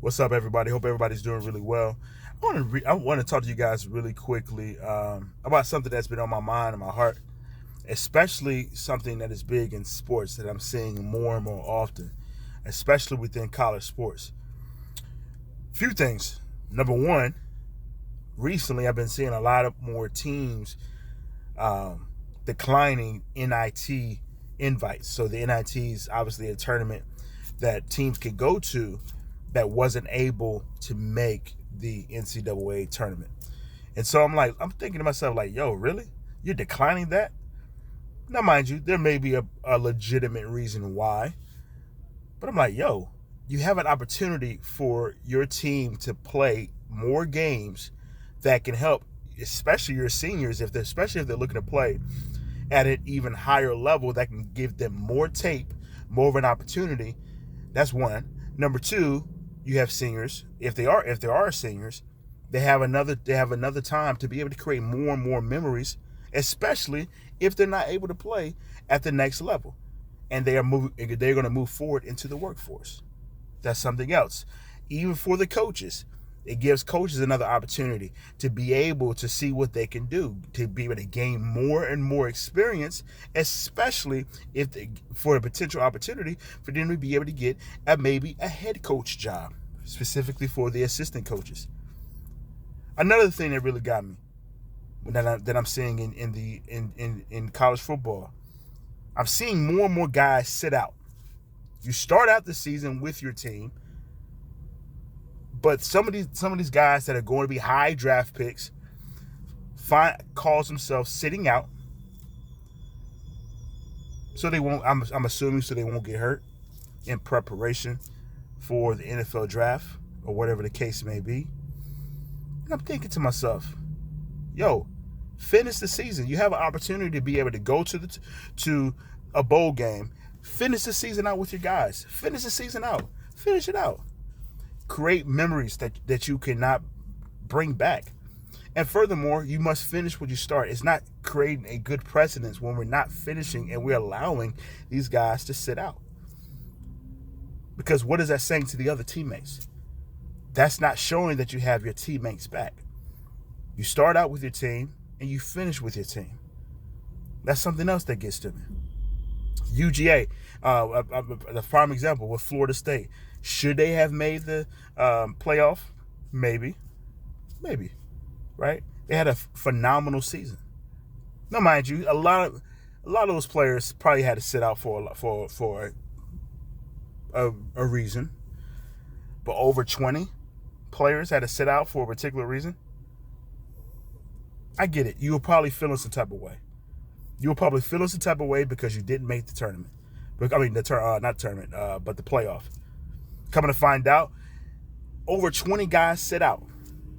What's up, everybody? Hope everybody's doing really well. I want to talk to you guys really quickly about something that's been on my mind and my heart, especially something that is big in sports that I'm seeing more and more often, especially within college sports. Few things. Number one, recently I've been seeing a lot of more teams declining NIT invites. So the NIT is obviously a tournament that teams could go to that wasn't able to make the NCAA tournament. And so I'm thinking to myself, like, yo, really? You're declining that? Now, mind you, there may be a legitimate reason why, but I'm like, yo, you have an opportunity for your team to play more games that can help, especially your seniors, especially if they're looking to play at an even higher level, that can give them more tape, more of an opportunity. That's one. Number two, you have seniors. If there are seniors, they have another time to be able to create more and more memories, especially if they're not able to play at the next level, and they're going to move forward into the workforce. That's something else. Even for the coaches, it gives coaches another opportunity to be able to see what they can do, to be able to gain more and more experience, especially for a potential opportunity for them to be able to get maybe a head coach job, specifically for the assistant coaches. Another thing that really got me that I'm seeing in college football, I'm seeing more and more guys sit out. You start out the season with your team, but some of these guys that are going to be high draft picks calls themselves sitting out, so they won't. I'm assuming so they won't get hurt in preparation for the NFL draft or whatever the case may be. And I'm thinking to myself, yo, finish the season. You have an opportunity to be able to go to a bowl game. Finish the season out with your guys. Finish the season out. Finish it out. Create memories that you cannot bring back. And furthermore, you must finish what you start. It's not creating a good precedence when we're not finishing and we're allowing these guys to sit out. Because what is that saying to the other teammates? That's not showing that you have your teammates back. You start out with your team and you finish with your team. That's something else that gets to me. UGA, the prime example with Florida State. Should they have made the playoff? Maybe, right? They had a phenomenal season. Now, mind you, a lot of those players probably had to sit out for a reason. But over 20 players had to sit out for a particular reason. I get it. You were probably feeling some type of way. You were probably feeling some type of way because you didn't make the tournament. I mean, not tournament, but the playoff. Coming to find out, over 20 guys sit out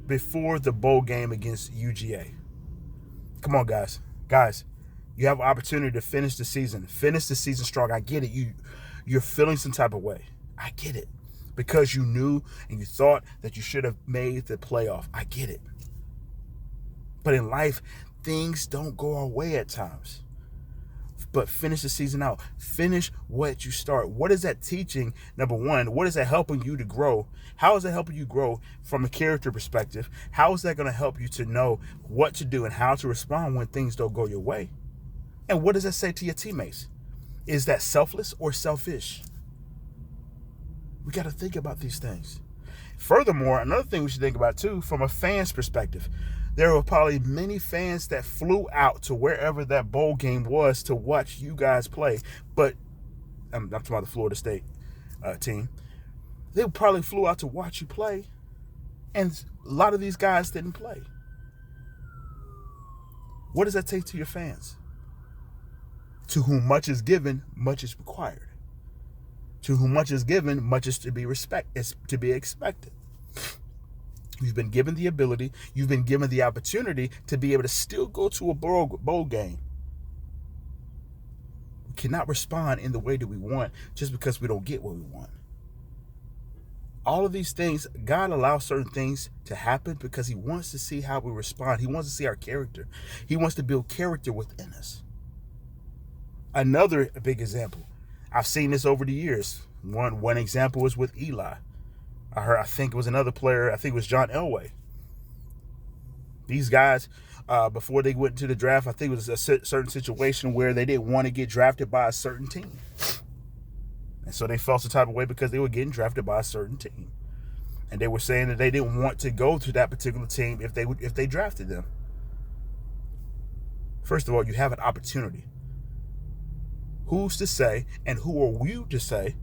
before the bowl game against UGA. Come on, guys. Guys, you have an opportunity to finish the season. Finish the season strong. I get it. You're feeling some type of way. I get it. Because you knew and you thought that you should have made the playoff. I get it. But in life, things don't go our way at times. But finish the season out. Finish what you start. What is that teaching? Number one, what is that helping you to grow? How is that helping you grow from a character perspective? How is that going to help you to know what to do and how to respond when things don't go your way? And what does that say to your teammates? Is that selfless or selfish? We got to think about these things. Furthermore, another thing we should think about too, from a fan's perspective, there were probably many fans that flew out to wherever that bowl game was to watch you guys play. But I'm talking about the Florida State team. They probably flew out to watch you play, and a lot of these guys didn't play. What does that take to your fans? To whom much is given, much is required. To whom much is given, much is to be expected. You've been given the ability, you've been given the opportunity to be able to still go to a bowl game. We cannot respond in the way that we want just because we don't get what we want. All of these things, God allows certain things to happen because he wants to see how we respond. He wants to see our character. He wants to build character within us. Another big example, I've seen this over the years. One example is with Eli. I think it was another player. I think it was John Elway. These guys, before they went to the draft, I think it was a certain situation where they didn't want to get drafted by a certain team. And so they felt some type of way because they were getting drafted by a certain team. And they were saying that they didn't want to go to that particular team if they drafted them. First of all, you have an opportunity. Who's to say, and who are you to say,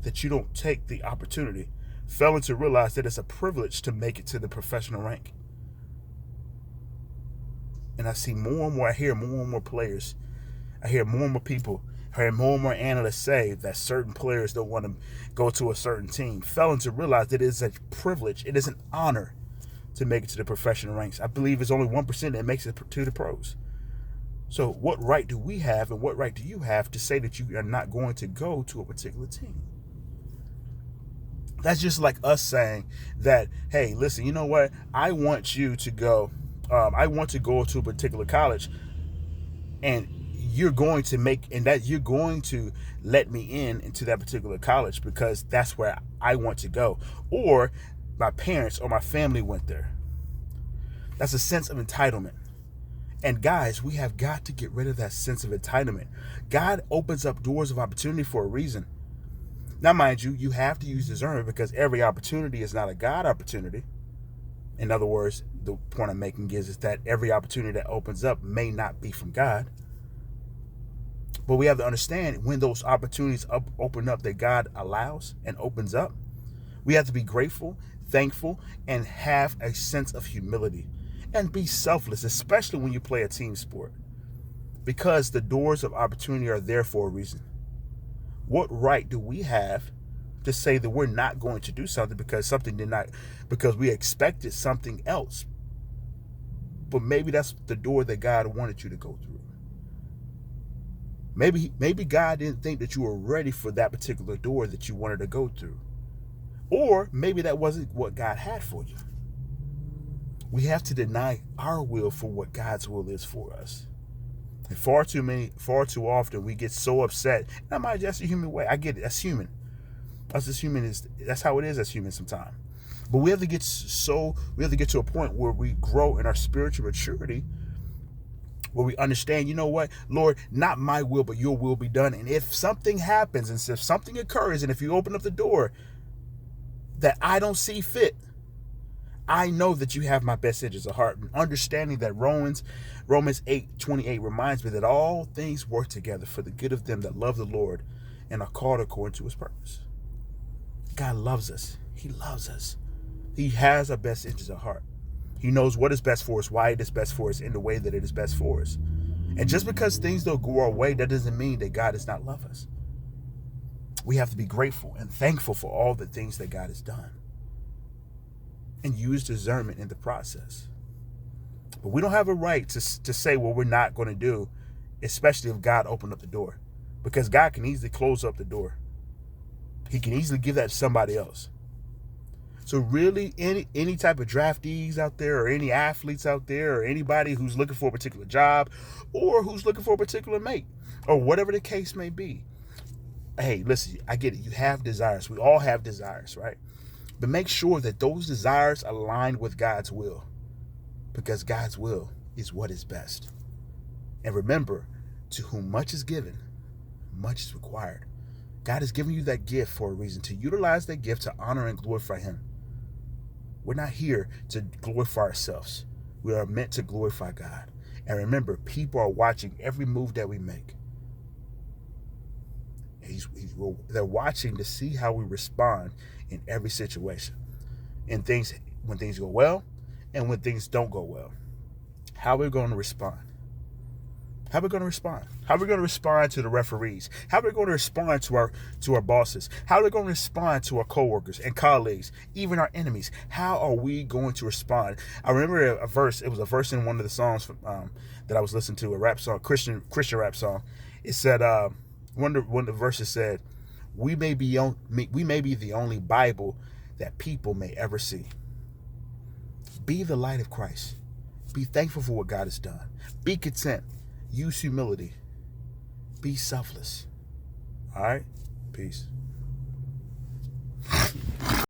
that you don't take the opportunity, failing to realize that it's a privilege to make it to the professional rank? And I see more and more, I hear more and more players, I hear more and more people, I hear more and more analysts say that certain players don't want to go to a certain team, failing to realize that it is a privilege, it is an honor to make it to the professional ranks. I believe it's only 1% that makes it to the pros. So what right do we have, and what right do you have to say that you are not going to go to a particular team? That's just like us saying that, hey, listen, you know what? I want you to go. I want to go to a particular college, and you're going to let me into that particular college because that's where I want to go, or my parents or my family went there. That's a sense of entitlement. And guys, we have got to get rid of that sense of entitlement. God opens up doors of opportunity for a reason. Now, mind you, you have to use discernment because every opportunity is not a God opportunity. In other words, the point I'm making is that every opportunity that opens up may not be from God. But we have to understand when those opportunities open up that God allows and opens up, we have to be grateful, thankful, and have a sense of humility. And be selfless, especially when you play a team sport, because the doors of opportunity are there for a reason. What right do we have to say that we're not going to do something because we expected something else, but maybe that's the door that God wanted you to go through? Maybe God didn't think that you were ready for that particular door that you wanted to go through, or maybe that wasn't what God had for you. We have to deny our will for what God's will is for us. And far too often we get so upset. And I might just a human way. I get it. That's human. That's how it is as humans sometimes. But we have to get to a point where we grow in our spiritual maturity, where we understand, you know what, Lord, not my will, but your will be done. And if something happens, and if something occurs, and if you open up the door that I don't see fit, I know that you have my best interests at heart. And understanding that Romans 8:28 reminds me that all things work together for the good of them that love the Lord and are called according to his purpose. God loves us. He loves us. He has our best interests at heart. He knows what is best for us, why it is best for us, in the way that it is best for us. And just because things don't go our way, that doesn't mean that God does not love us. We have to be grateful and thankful for all the things that God has done, and use discernment in the process. But we don't have a right to say what we're not going to do, especially if God opened up the door, because God can easily close up the door. He can easily give that to somebody else. So really, any type of draftees out there, or any athletes out there, or anybody who's looking for a particular job, or who's looking for a particular mate, or whatever the case may be, hey, listen, I get it. You have desires. We all have desires, right? But make sure that those desires align with God's will, because God's will is what is best. And remember, to whom much is given, much is required. God has given you that gift for a reason, to utilize that gift to honor and glorify him. We're not here to glorify ourselves. We are meant to glorify God. And remember, people are watching every move that we make. They're watching to see how we respond in every situation. And when things go well, and when things don't go well. How are we going to respond? How are we going to respond? How are we going to respond to the referees? How are we going to respond to our bosses? How are we going to respond to our coworkers and colleagues, even our enemies? How are we going to respond? I remember a verse. It was a verse in one of the songs that I was listening to, a rap song, Christian rap song. It said, one of the verses said, we may be the only Bible that people may ever see. Be the light of Christ. Be thankful for what God has done. Be content. Use humility. Be selfless. All right? Peace.